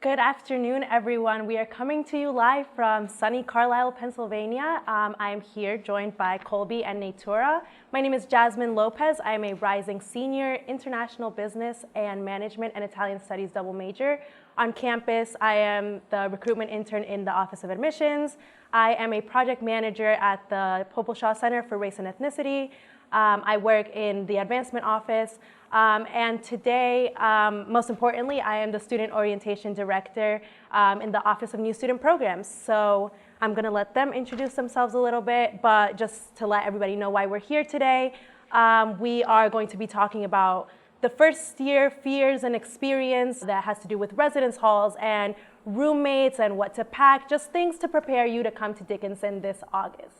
Good afternoon, everyone. We are coming to you live from sunny Carlisle, Pennsylvania. I am here joined by Colby and Natura. My name is Jasmin Lopez. I am a rising senior, international business and management and Italian studies double major. On campus, I am the recruitment intern in the Office of Admissions. I am a project manager at the Popelshaw Center for Race and Ethnicity. I work in the advancement office. And today, most importantly, I am the student orientation director in the Office of New Student Programs. So I'm going to let them introduce themselves a little bit, but just to let everybody know why we're here today, we are going to be talking about the first year fears and experience that has to do with residence halls and roommates and what to pack, just things to prepare you to come to Dickinson this August.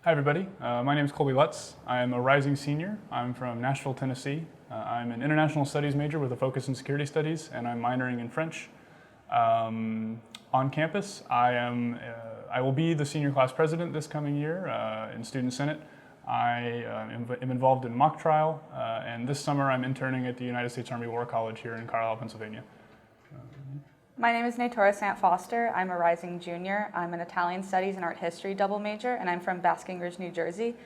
Hi everybody, my name is Colby Lutz. I am a rising senior. I'm from Nashville, Tennessee. I'm an international studies major with a focus in security studies, and I'm minoring in French. On campus, I will be the senior class president this coming year in Student Senate. I am involved in mock trial, and this summer I'm interning at the United States Army War College here in Carlisle, Pennsylvania. My name is Natura Sant Foster. I'm a rising junior. I'm an Italian studies and art history double major, and I'm from Basking Ridge, New Jersey.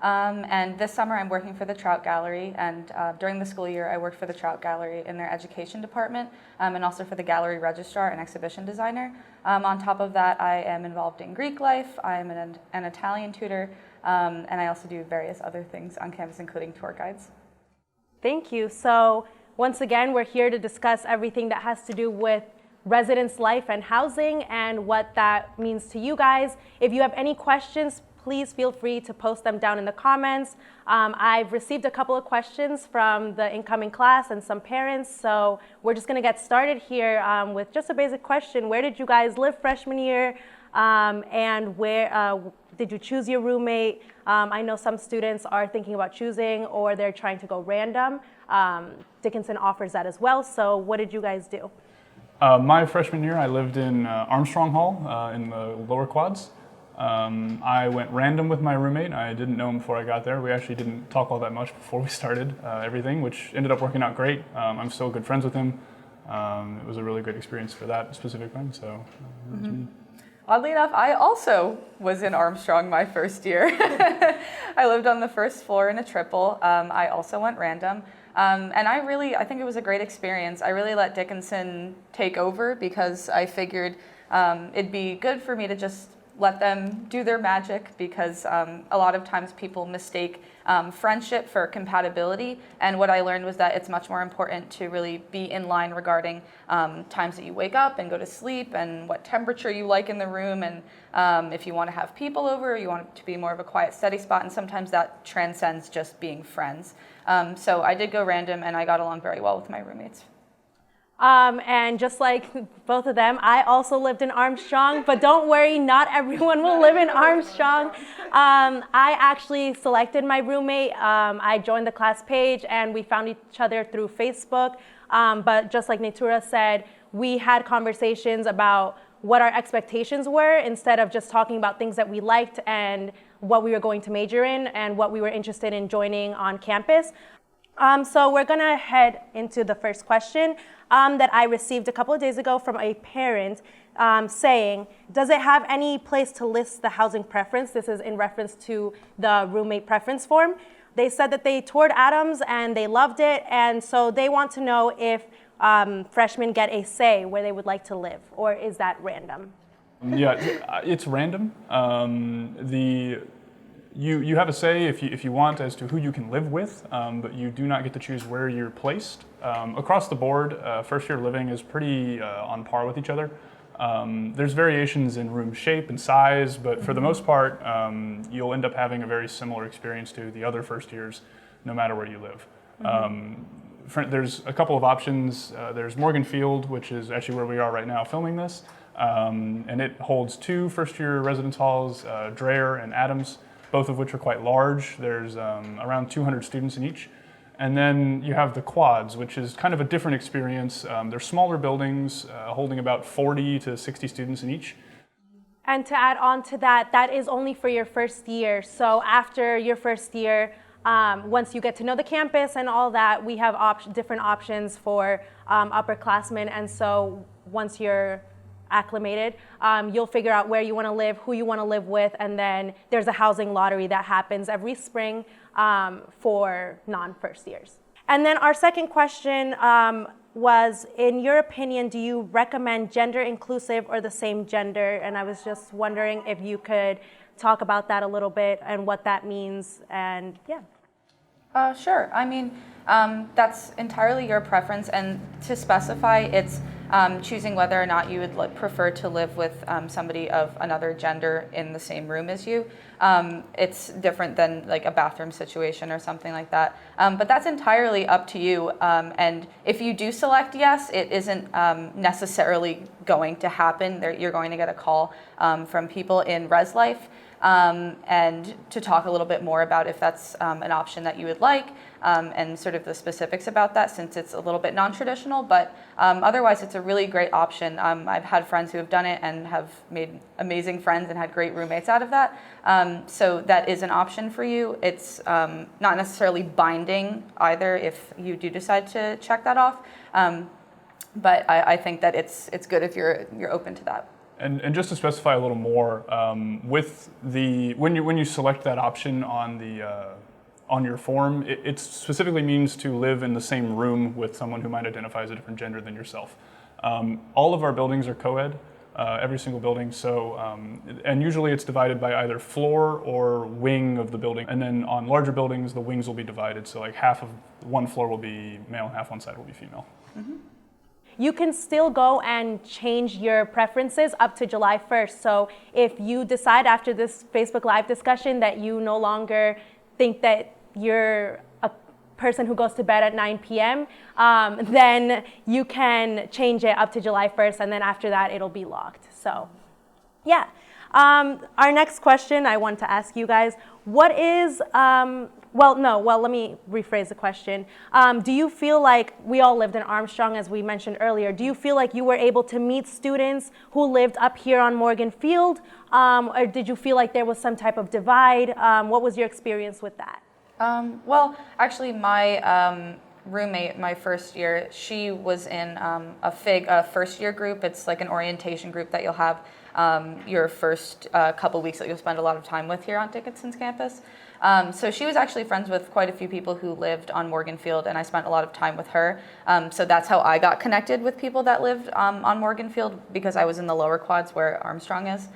And this summer I'm working for the Trout Gallery, and during the school year I worked for the Trout Gallery in their education department, and also for the gallery registrar and exhibition designer. On top of that, I am involved in Greek life. I'm an Italian tutor, and I also do various other things on campus, including tour guides. Thank you. So once again, we're here to discuss everything that has to do with residence life and housing and what that means to you guys. If you have any questions, please feel free to post them down in the comments. I've received a couple of questions from the incoming class and some parents, so we're just gonna get started here with just a basic question. Where did you guys live freshman year? And where did you choose your roommate? I know some students are thinking about choosing or they're trying to go random. Dickinson offers that as well, so what did you guys do? My freshman year, I lived in Armstrong Hall in the lower quads. I went random with my roommate. I didn't know him before I got there. We actually didn't talk all that much before we started everything, which ended up working out great. I'm still good friends with him. It was a really great experience for that specific thing, so that was me. Oddly enough, I also was in Armstrong my first year. I lived on the first floor in a triple. I also went random. And I think it was a great experience. I really let Dickinson take over because I figured it'd be good for me to just let them do their magic, because a lot of times people mistake friendship for compatibility. And what I learned was that it's much more important to really be in line regarding times that you wake up and go to sleep and what temperature you like in the room, and if you want to have people over or you want it to be more of a quiet study spot, and sometimes that transcends just being friends. So I did go random and I got along very well with my roommates. And just like both of them, I also lived in Armstrong, but don't worry, not everyone will live in Armstrong. I actually selected my roommate. I joined the class page and we found each other through Facebook. But just like Natura said, we had conversations about what our expectations were instead of just talking about things that we liked and what we were going to major in and what we were interested in joining on campus. So we're gonna head into the first question that I received a couple of days ago from a parent saying, does it have any place to list the housing preference? This is in reference to the roommate preference form. They said that they toured Adams and they loved it, and so they want to know if freshmen get a say where they would like to live, or is that random? Yeah, it's random. You have a say if you want as to who you can live with, but you do not get to choose where you're placed. Across the board, first year living is pretty on par with each other. There's variations in room shape and size, but for the most part, you'll end up having a very similar experience to the other first years, no matter where you live. There's a couple of options. There's Morgan Field, which is actually where we are right now filming this, and it holds 2 first-year residence halls, Dreher and Adams, both of which are quite large. There's around 200 students in each. And then you have the quads, which is kind of a different experience. They're smaller buildings holding about 40 to 60 students in each. And to add on to that, that is only for your first year. So after your first year, once you get to know the campus and all that, we have different options for upperclassmen. And so once you're acclimated, you'll figure out where you want to live, who you want to live with, and then there's a housing lottery that happens every spring for non-first years. And then our second question was, in your opinion, do you recommend gender inclusive or the same gender? And I was just wondering if you could talk about that a little bit and what that means, and yeah. Sure. I mean, that's entirely your preference, and to specify, it's choosing whether or not you would prefer to live with somebody of another gender in the same room as you. It's different than like a bathroom situation or something like that. But that's entirely up to you. And if you do select yes, it isn't necessarily going to happen. You're going to get a call from people in Res Life. And to talk a little bit more about if that's an option that you would like, and sort of the specifics about that, since it's a little bit non-traditional, but otherwise it's a really great option. I've had friends who have done it and have made amazing friends and had great roommates out of that. So that is an option for you. It's not necessarily binding either if you do decide to check that off, but I think that it's good if you're open to that. And just to specify a little more, with when you select that option on your form, it specifically means to live in the same room with someone who might identify as a different gender than yourself. All of our buildings are co-ed, every single building. So, and usually it's divided by either floor or wing of the building. And then on larger buildings, the wings will be divided. So like half of one floor will be male, and half one side will be female. Mm-hmm. You can still go and change your preferences up to July 1st. So if you decide after this Facebook Live discussion that you no longer think that you're a person who goes to bed at 9 p.m., then you can change it up to July 1st, and then after that it'll be locked. So yeah. Our next question I want to ask you guys, what is, let me rephrase the question. Do you feel like, we all lived in Armstrong as we mentioned earlier, do you feel like you were able to meet students who lived up here on Morgan Field? Or did you feel like there was some type of divide? What was your experience with that? Well, actually my roommate, my first year, she was in a first year group. It's like an orientation group that you'll have your first couple weeks that you'll spend a lot of time with here on Dickinson's campus. So she was actually friends with quite a few people who lived on Morgan Field, and I spent a lot of time with her. So that's how I got connected with people that lived on Morgan Field, because I was in the lower quads where Armstrong is.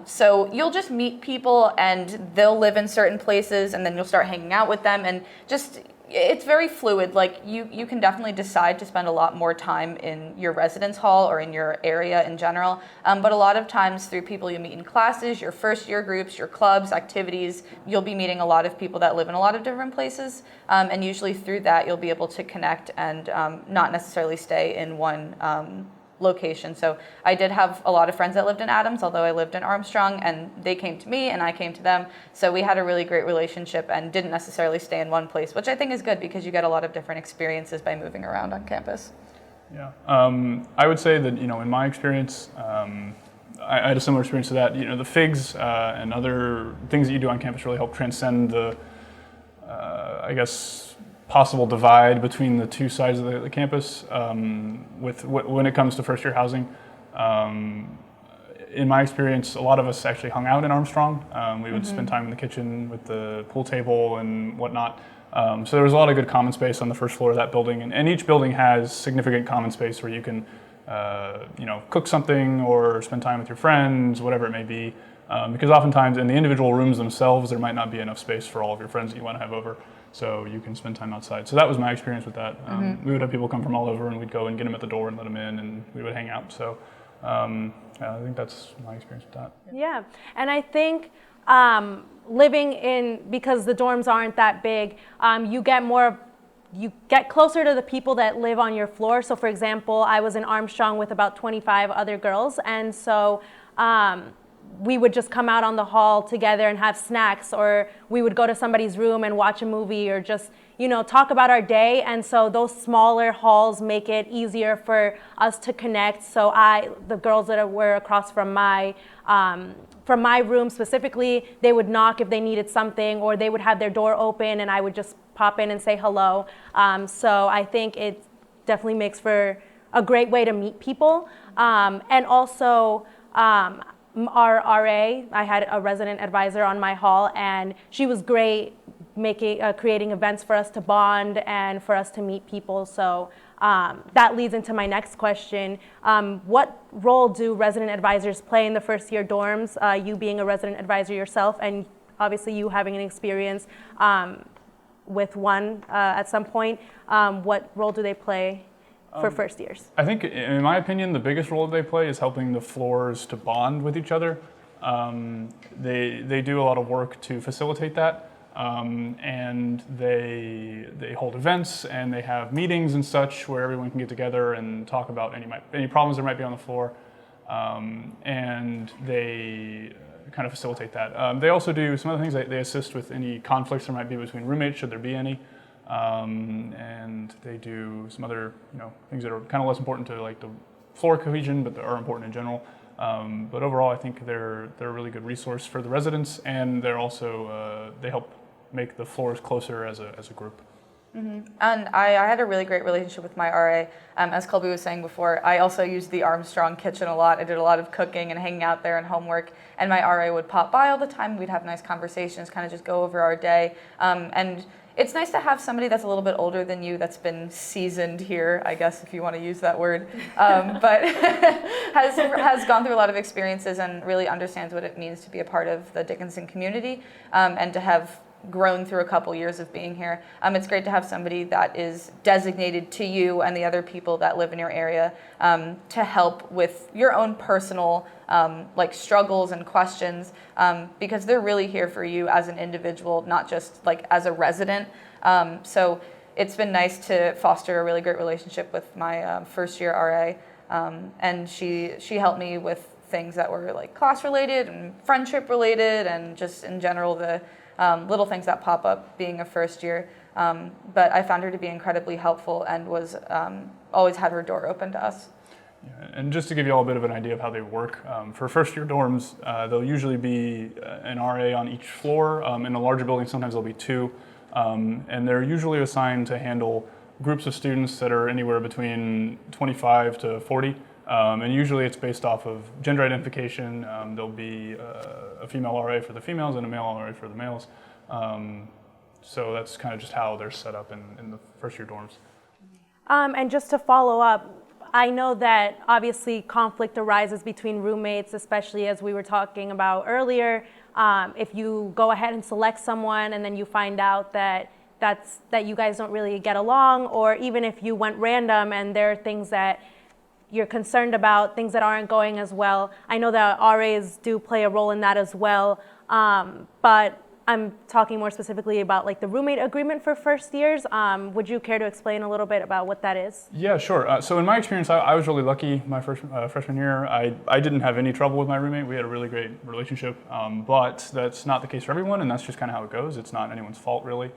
So you'll just meet people and they'll live in certain places, and then you'll start hanging out with them, and just, it's very fluid. Like you can definitely decide to spend a lot more time in your residence hall or in your area in general. But a lot of times through people you meet in classes, your first year groups, your clubs, activities, you'll be meeting a lot of people that live in a lot of different places. And usually through that you'll be able to connect and not necessarily stay in one location. So I did have a lot of friends that lived in Adams, although I lived in Armstrong, and they came to me and I came to them. So we had a really great relationship and didn't necessarily stay in one place, which I think is good because you get a lot of different experiences by moving around on campus. Yeah, I would say that, in my experience, I had a similar experience to that. The FIGs and other things that you do on campus really help transcend the, possible divide between the two sides of the campus when it comes to first year housing. In my experience, a lot of us actually hung out in Armstrong. We would spend time in the kitchen with the pool table and whatnot. So there was a lot of good common space on the first floor of that building, and each building has significant common space where you can cook something or spend time with your friends, whatever it may be. Because oftentimes in the individual rooms themselves, there might not be enough space for all of your friends that you want to have over. So you can spend time outside. So that was my experience with that. We would have people come from all over, and we'd go and get them at the door and let them in, and we would hang out. So I think that's my experience with that. Yeah, and I think living because the dorms aren't that big, you get closer to the people that live on your floor. So for example, I was in Armstrong with about 25 other girls, and so we would just come out on the hall together and have snacks, or we would go to somebody's room and watch a movie, or just, talk about our day. And so those smaller halls make it easier for us to connect. So the girls that were across from my room specifically, they would knock if they needed something, or they would have their door open and I would just pop in and say hello. So I think it definitely makes for a great way to meet people. And also, our RA, I had a resident advisor on my hall, and she was great creating events for us to bond and for us to meet people. So that leads into my next question. What role do resident advisors play in the first year dorms? You being a resident advisor yourself, and obviously you having an experience with one at some point, what role do they play for first years? I think, in my opinion, the biggest role they play is helping the floors to bond with each other. They do a lot of work to facilitate that, and they hold events and they have meetings and such where everyone can get together and talk about any problems there might be on the floor, and they kind of facilitate that. They also do some other things. They assist with any conflicts there might be between roommates, should there be any. And they do some other, things that are kind of less important to like the floor cohesion, but that are important in general. But overall, I think they're a really good resource for the residents, and they're also they help make the floors closer as a group. Mm-hmm. And I had a really great relationship with my RA. As Colby was saying before, I also used the Armstrong kitchen a lot. I did a lot of cooking and hanging out there and homework, and my RA would pop by all the time. We'd have nice conversations, kind of just go over our day. And it's nice to have somebody that's a little bit older than you, that's been seasoned here, I guess, if you want to use that word, but has gone through a lot of experiences and really understands what it means to be a part of the Dickinson community, and to have grown through a couple years of being here. It's great to have somebody that is designated to you and the other people that live in your area, to help with your own personal like struggles and questions, because they're really here for you as an individual, not just like as a resident. So it's been nice to foster a really great relationship with my first year RA, and she helped me with things that were like class related and friendship related, and just in general the little things that pop up being a first year. But I found her to be incredibly helpful and was always had her door open to us. Yeah, and just to give you all a bit of an idea of how they work, for first year dorms, there'll usually be an RA on each floor. In a larger building, sometimes there'll be two, and they're usually assigned to handle groups of students that are anywhere between 25 to 40. And usually it's based off of gender identification. There'll be a female RA for the females and a male RA for the males. So that's kind of just how they're set up in the first year dorms. And just to follow up, I know that obviously conflict arises between roommates, especially as we were talking about earlier. If you go ahead and select someone and then you find out that you guys don't really get along, or even if you went random and there are things that you're concerned about, things that aren't going as well. I know that RAs do play a role in that as well, but I'm talking more specifically about like the roommate agreement for first years. Would you care to explain a little bit about what that is? Yeah, sure. So in my experience, I was really lucky my freshman year. I didn't have any trouble with my roommate. We had a really great relationship, but that's not the case for everyone, and that's just kind of how it goes. It's not anyone's fault, really.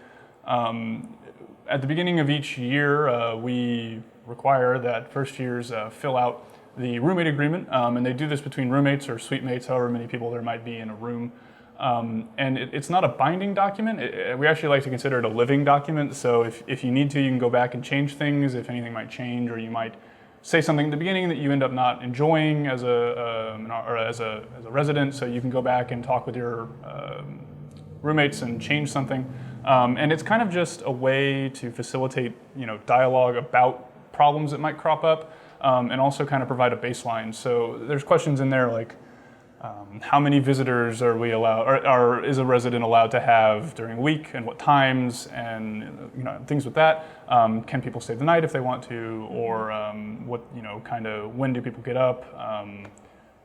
At the beginning of each year, we require that first years fill out the roommate agreement, and they do this between roommates or suite mates, however many people there might be in a room. And it's not a binding document. We actually like to consider it a living document. So if you need to, you can go back and change things if anything might change, or you might say something at the beginning that you end up not enjoying as a resident. So you can go back and talk with your roommates and change something. And it's kind of just a way to facilitate, dialogue about problems that might crop up, and also kind of provide a baseline. So there's questions in there like, how many visitors are we allowed, or is a resident allowed to have during the week, and what times, and things with that. Can people stay the night if they want to, or what kind of when do people get up?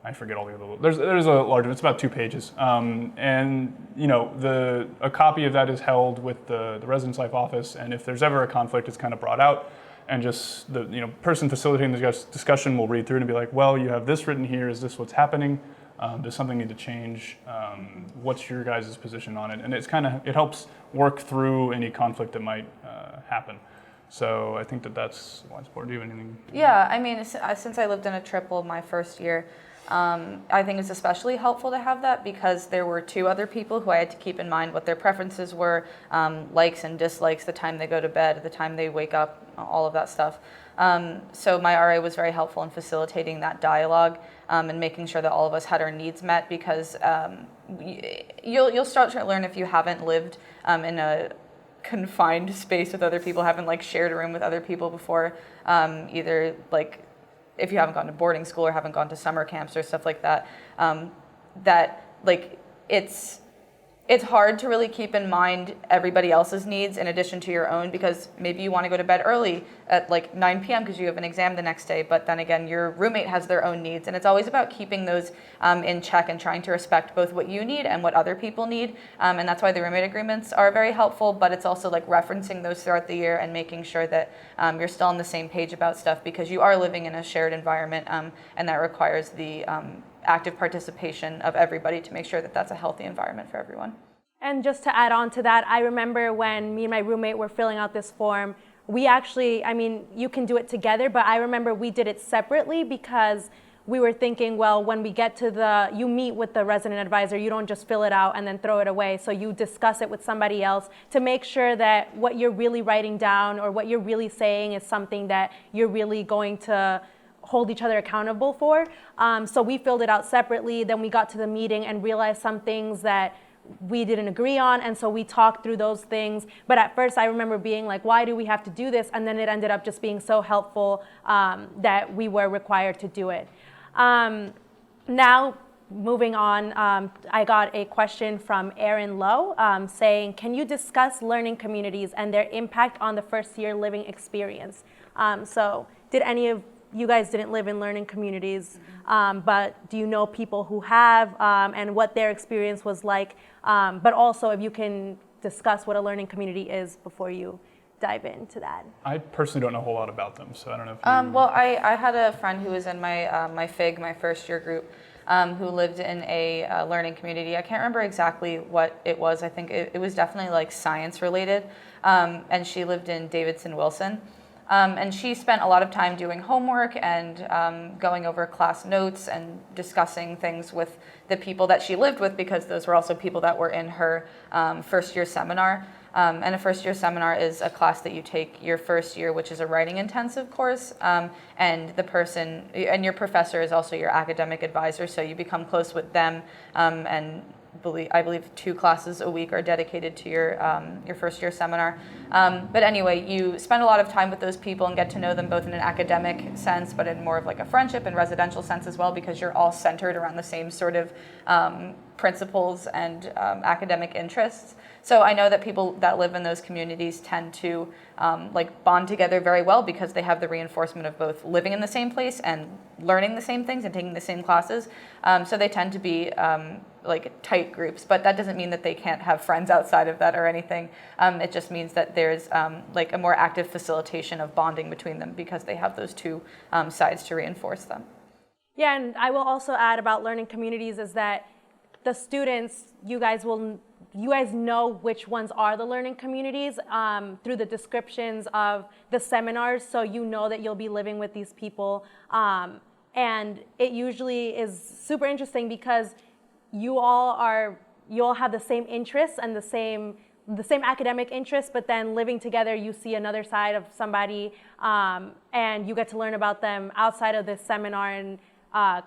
I forget all the other. There's a large. It's about 2 pages, and a copy of that is held with the residence life office, and if there's ever a conflict, it's kind of brought out. And just the person facilitating the discussion will read through it and be like, well, you have this written here. Is this what's happening? Does something need to change? What's your guys' position on it? And it helps work through any conflict that might happen. So I think that's why it's important. Do you have anything? Yeah, I mean, since I lived in a triple my first year, I think it's especially helpful to have that because there were 2 other people who I had to keep in mind what their preferences were, likes and dislikes, the time they go to bed, the time they wake up, all of that stuff. So my RA was very helpful in facilitating that dialogue and making sure that all of us had our needs met because you'll start to learn if you haven't lived in a confined space with other people, haven't like shared a room with other people before, either like if you haven't gone to boarding school or haven't gone to summer camps or stuff like that, that like it's hard to really keep in mind everybody else's needs in addition to your own because maybe you want to go to bed early at like 9 p.m. because you have an exam the next day, but then again, your roommate has their own needs. And it's always about keeping those in check and trying to respect both what you need and what other people need. And that's why the roommate agreements are very helpful, but it's also like referencing those throughout the year and making sure that you're still on the same page about stuff because you are living in a shared environment and that requires the active participation of everybody to make sure that that's a healthy environment for everyone. And just to add on to that, I remember when me and my roommate were filling out this form, we actually, I mean, you can do it together, but I remember we did it separately because we were thinking, well, when we get to you meet with the resident advisor, you don't just fill it out and then throw it away. So you discuss it with somebody else to make sure that what you're really writing down or what you're really saying is something that you're really going to hold each other accountable for. So we filled it out separately. Then we got to the meeting and realized some things that we didn't agree on, and so we talked through those things. But at first I remember being like, why do we have to do this? And then it ended up just being so helpful that we were required to do it. Now, moving on, I got a question from Erin Lowe saying, can you discuss learning communities and their impact on the first year living experience? So did any of you guys didn't live in learning communities, but do you know people who have and what their experience was like? But also if you can discuss what a learning community is before you dive into that. I personally don't know a whole lot about them, so I don't know if you... Well, I had a friend who was in my FIG, my first year group, who lived in a learning community. I can't remember exactly what it was. I think it was definitely like science related, and she lived in Davidson, Wilson. And she spent a lot of time doing homework and going over class notes and discussing things with the people that she lived with because those were also people that were in her first year seminar. And a first year seminar is a class that you take your first year, which is a writing intensive course. And the person and your professor is also your academic advisor, so you become close with them and I believe 2 classes a week are dedicated to your first year seminar. But anyway, you spend a lot of time with those people and get to know them both in an academic sense, but in more of like a friendship and residential sense as well, because you're all centered around the same sort of principles and academic interests. So I know that people that live in those communities tend to like bond together very well because they have the reinforcement of both living in the same place and learning the same things and taking the same classes. So they tend to be like tight groups, but that doesn't mean that they can't have friends outside of that or anything. It just means that there's like a more active facilitation of bonding between them because they have those 2 sides to reinforce them. Yeah, and I will also add about learning communities is that the students, you guys know which ones are the learning communities through the descriptions of the seminars, so you know that you'll be living with these people. And it usually is super interesting because you all have the same interests and the same academic interests, but then living together, you see another side of somebody, and you get to learn about them outside of this seminar and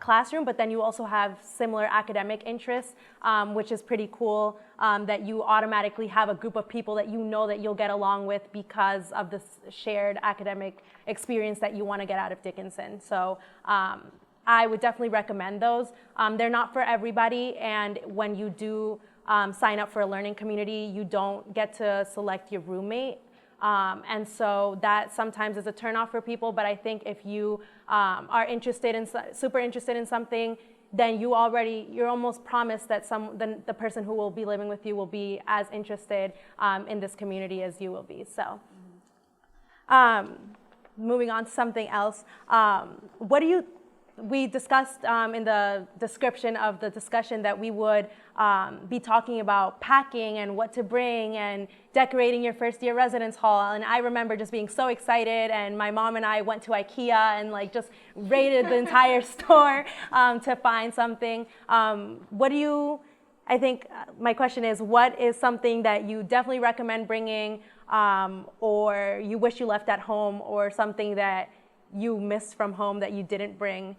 classroom, but then you also have similar academic interests, which is pretty cool, that you automatically have a group of people that you know that you'll get along with because of this shared academic experience that you want to get out of Dickinson. So I would definitely recommend those. They're not for everybody, and when you do sign up for a learning community, you don't get to select your roommate. And so that sometimes is a turnoff for people, but I think if you are super interested in something, then you're almost promised that the person who will be living with you will be as interested in this community as you will be. So moving on to something else, we discussed in the description of the discussion that we would be talking about packing and what to bring and decorating your first year residence hall. And I remember just being so excited, and my mom and I went to IKEA and like just raided the entire store to find something. I think my question is, what is something that you definitely recommend bringing, or you wish you left at home, or something that you missed from home that you didn't bring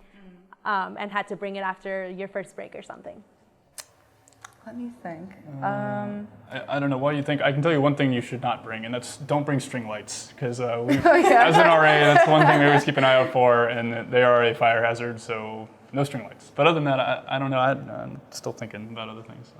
and had to bring it after your first break or something? Let me think. I don't know what you think. I can tell you one thing you should not bring, and that's don't bring string lights, because as an RA, that's one thing we always keep an eye out for, and they are a fire hazard, so no string lights. But other than that, I don't know. I'm still thinking about other things.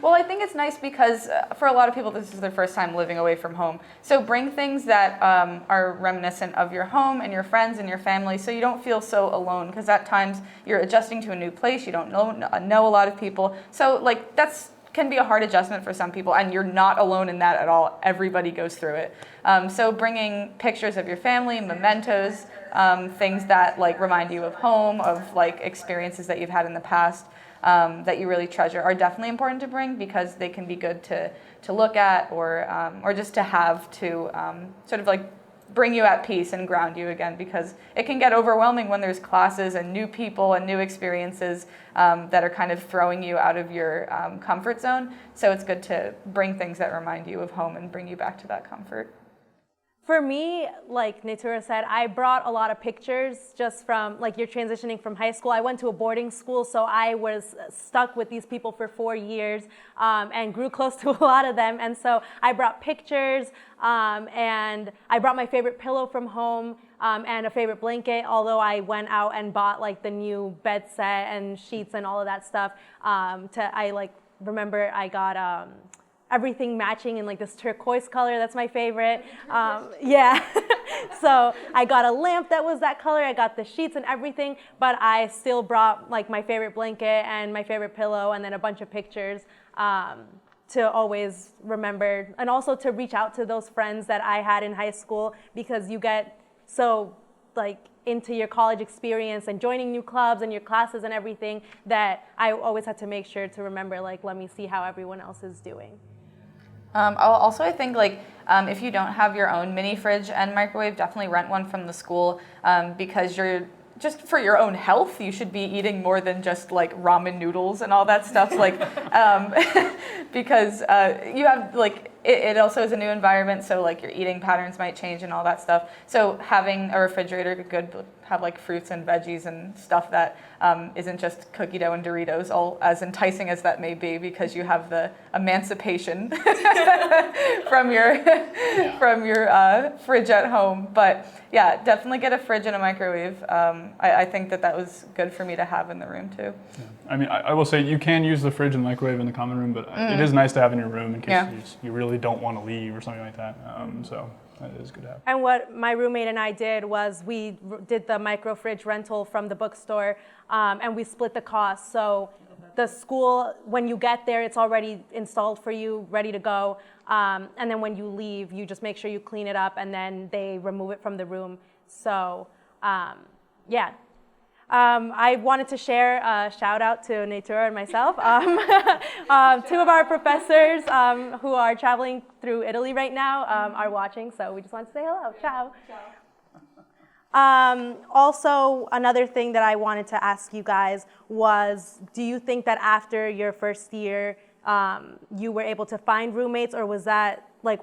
Well, I think it's nice because for a lot of people, this is their first time living away from home. So bring things that are reminiscent of your home and your friends and your family, so you don't feel so alone, because at times you're adjusting to a new place, you don't know a lot of people. So like that's can be a hard adjustment for some people, and you're not alone in that at all. Everybody goes through it. So bringing pictures of your family, mementos, things that like remind you of home, of like experiences that you've had in the past that you really treasure are definitely important to bring, because they can be good to look at or just to have to sort of like bring you at peace and ground you again, because it can get overwhelming when there's classes and new people and new experiences that are kind of throwing you out of your comfort zone. So it's good to bring things that remind you of home and bring you back to that comfort. For me, like Natura said, I brought a lot of pictures just from, like, you're transitioning from high school. I went to a boarding school, so I was stuck with these people for 4 years and grew close to a lot of them. And so I brought pictures and I brought my favorite pillow from home and a favorite blanket, although I went out and bought like the new bed set and sheets and all of that stuff. Remember I got everything matching in like this turquoise color. That's my favorite. Yeah. So I got a lamp that was that color. I got the sheets and everything, but I still brought like my favorite blanket and my favorite pillow, and then a bunch of pictures to always remember, and also to reach out to those friends that I had in high school, because you get so like into your college experience and joining new clubs and your classes and everything, that I always had to make sure to remember, like, let me see how everyone else is doing. Also, I think like if you don't have your own mini fridge and microwave, definitely rent one from the school, because you're just for your own health, you should be eating more than just like ramen noodles and all that stuff. Like, because you have like it also is a new environment, so like your eating patterns might change and all that stuff. So having a refrigerator could have like fruits and veggies and stuff that isn't just cookie dough and Doritos, all as enticing as that may be, because you have the emancipation from your fridge at home. But yeah, definitely get a fridge and a microwave. I think that was good for me to have in the room too. Yeah. I mean, I will say you can use the fridge and microwave in the common room, but it is nice to have in your room in case you really don't want to leave or something like that. So that is good to have. And what my roommate and I did was we did the micro fridge rental from the bookstore, and we split the cost. So the school, when you get there, it's already installed for you, ready to go. And then when you leave, you just make sure you clean it up, and then they remove it from the room. So yeah. I wanted to share a shout out to Natura and myself, two of our professors who are traveling through Italy right now are watching, so we just wanted to say hello. Ciao. Also, another thing that I wanted to ask you guys was, do you think that after your first year you were able to find roommates, or was that like,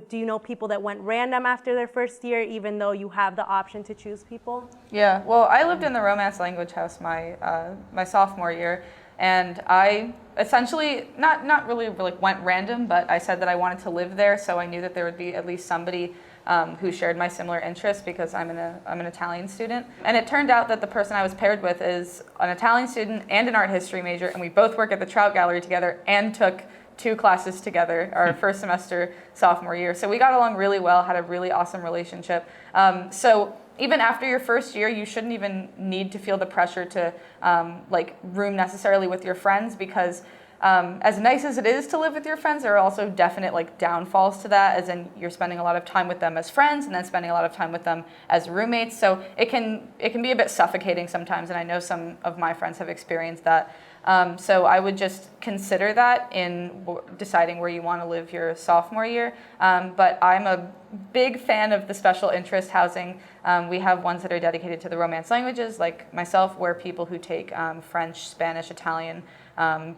do you know people that went random after their first year, even though you have the option to choose people? Yeah, well, I lived in the Romance Language House my sophomore year, and I essentially not really like went random, but I said that I wanted to live there, so I knew that there would be at least somebody who shared my similar interests, because I'm an Italian student. And it turned out that the person I was paired with is an Italian student and an art history major, and we both work at the Trout Gallery together and took 2 classes together our first semester sophomore year. So we got along really well, had a really awesome relationship. So even after your first year, you shouldn't even need to feel the pressure to like room necessarily with your friends, because as nice as it is to live with your friends, there are also definite like downfalls to that, as in you're spending a lot of time with them as friends and then spending a lot of time with them as roommates. So it can be a bit suffocating sometimes, and I know some of my friends have experienced that. So I would just consider that in deciding where you want to live your sophomore year. But I'm a big fan of the special interest housing. We have ones that are dedicated to the Romance languages, like myself, where people who take French, Spanish, Italian,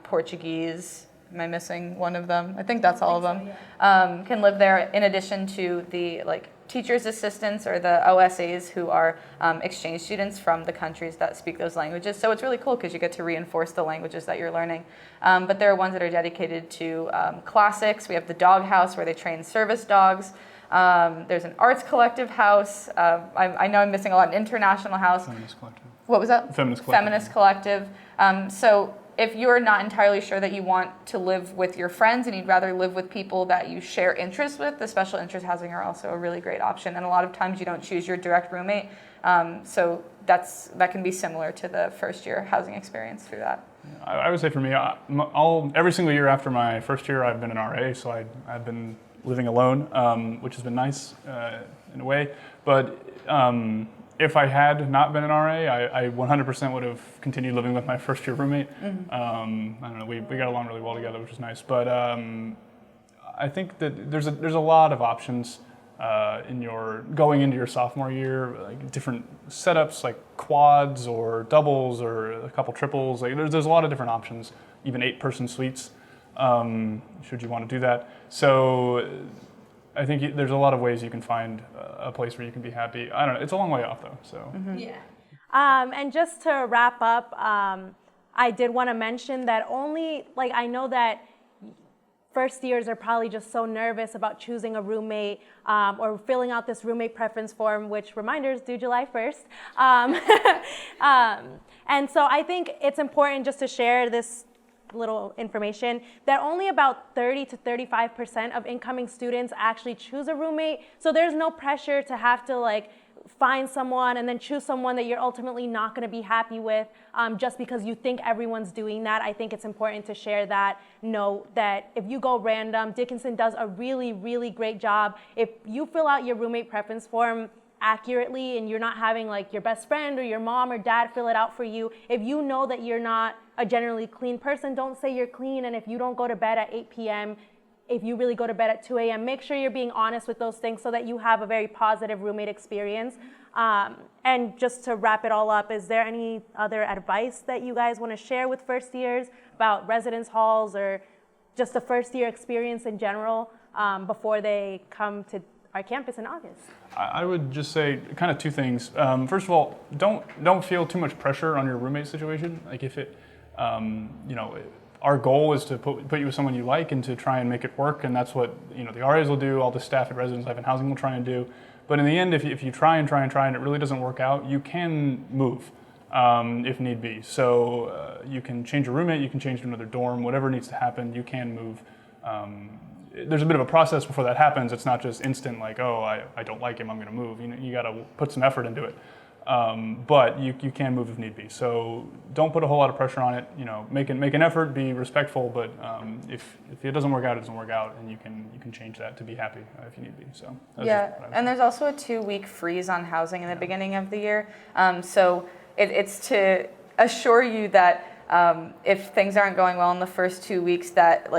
Portuguese, am I missing one of them? I think that's all of them. So, yeah. Can live there, in addition to the like teachers' assistants or the OSAs, who are exchange students from the countries that speak those languages. So it's really cool because you get to reinforce the languages that you're learning. But there are ones that are dedicated to classics. We have the dog house, where they train service dogs. There's an arts collective house. I know I'm missing a lot. An international house. Feminist collective. What was that? Feminist collective. Feminist collective. So if you're not entirely sure that you want to live with your friends and you'd rather live with people that you share interests with, the special interest housing are also a really great option. And a lot of times you don't choose your direct roommate. So that can be similar to the first year housing experience through that. I would say for me, every single year after my first year, I've been an RA, so I've been living alone, which has been nice in a way. But if I had not been an RA, I 100% would have continued living with my first year roommate. Mm-hmm. I don't know, we got along really well together, which is nice. But I think that there's a lot of options going into your sophomore year, like different setups, like quads or doubles or a couple triples. Like there's a lot of different options, even 8-person suites, should you want to do that. So I think there's a lot of ways you can find a place where you can be happy. I don't know. It's a long way off, though. So. Mm-hmm. Yeah. And just to wrap up, I did want to mention that I know that first years are probably just so nervous about choosing a roommate or filling out this roommate preference form, which, reminders, due July 1st. And so I think it's important just to share this little information that only about 30 to 35% of incoming students actually choose a roommate. So there's no pressure to have to find someone and then choose someone that you're ultimately not going to be happy with just because you think everyone's doing that. I think it's important to share that. Know that if you go random, Dickinson does a really, really great job. If you fill out your roommate preference form accurately and you're not having your best friend or your mom or dad fill it out for you, if you know that you're not a generally clean person, don't say you're clean. And if you don't go to bed at 8 p.m., if you really go to bed at 2 a.m., make sure you're being honest with those things so that you have a very positive roommate experience. And just to wrap it all up, is there any other advice that you guys want to share with first years about residence halls or just the first year experience in general before they come to our campus in August? I would just say kind of two things. First of all, don't feel too much pressure on your roommate situation. Like if it, our goal is to put you with someone you like and to try and make it work, and that's what the RAs will do. All the staff at Residence Life and Housing will try and do. But in the end, if you try and it really doesn't work out, you can move if need be. So you can change your roommate, you can change to another dorm, whatever needs to happen, you can move. There's a bit of a process before that happens. It's not just instant I don't like him, I'm going to move. You got to put some effort into it. But you can move if need be. So don't put a whole lot of pressure on it. Make an effort, be respectful. But if it doesn't work out, it doesn't work out, and you can change that to be happy if you need to be. So yeah, and there's also a 2-week freeze on housing in the beginning of the year. So it's to assure you that if things aren't going well in the first 2 weeks, that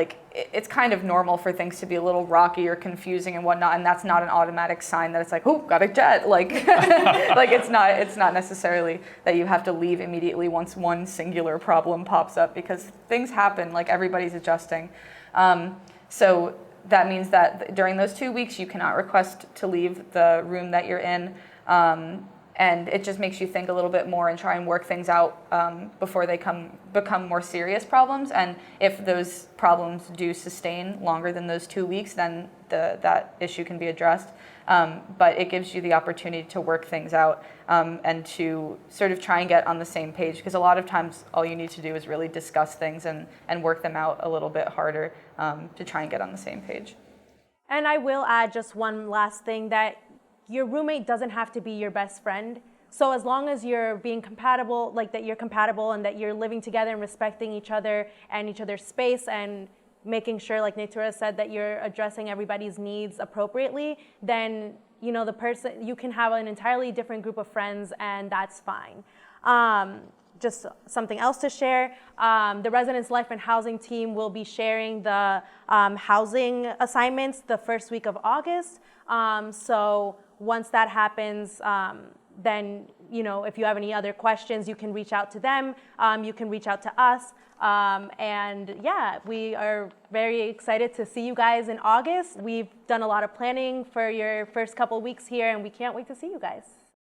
it's kind of normal for things to be a little rocky or confusing and whatnot, and that's not an automatic sign that it's got a jet. It's not necessarily that you have to leave immediately once one singular problem pops up, because things happen. Everybody's adjusting. So that means that during those 2 weeks, you cannot request to leave the room that you're in. And it just makes you think a little bit more and try and work things out before they become more serious problems. And if those problems do sustain longer than those 2 weeks, then that issue can be addressed. But it gives you the opportunity to work things out and to sort of try and get on the same page. Because a lot of times all you need to do is really discuss things and work them out a little bit harder to try and get on the same page. And I will add just one last thing, that your roommate doesn't have to be your best friend. So as long as you're being compatible, like that you're compatible and that you're living together and respecting each other and each other's space and making sure, like Natura said, that you're addressing everybody's needs appropriately, then the person, you can have an entirely different group of friends, and that's fine. Just something else to share. The Residence Life and Housing team will be sharing the housing assignments the first week of August. So once that happens, then if you have any other questions, you can reach out to them. You can reach out to us. And yeah, we are very excited to see you guys in August. We've done a lot of planning for your first couple weeks here, and we can't wait to see you guys.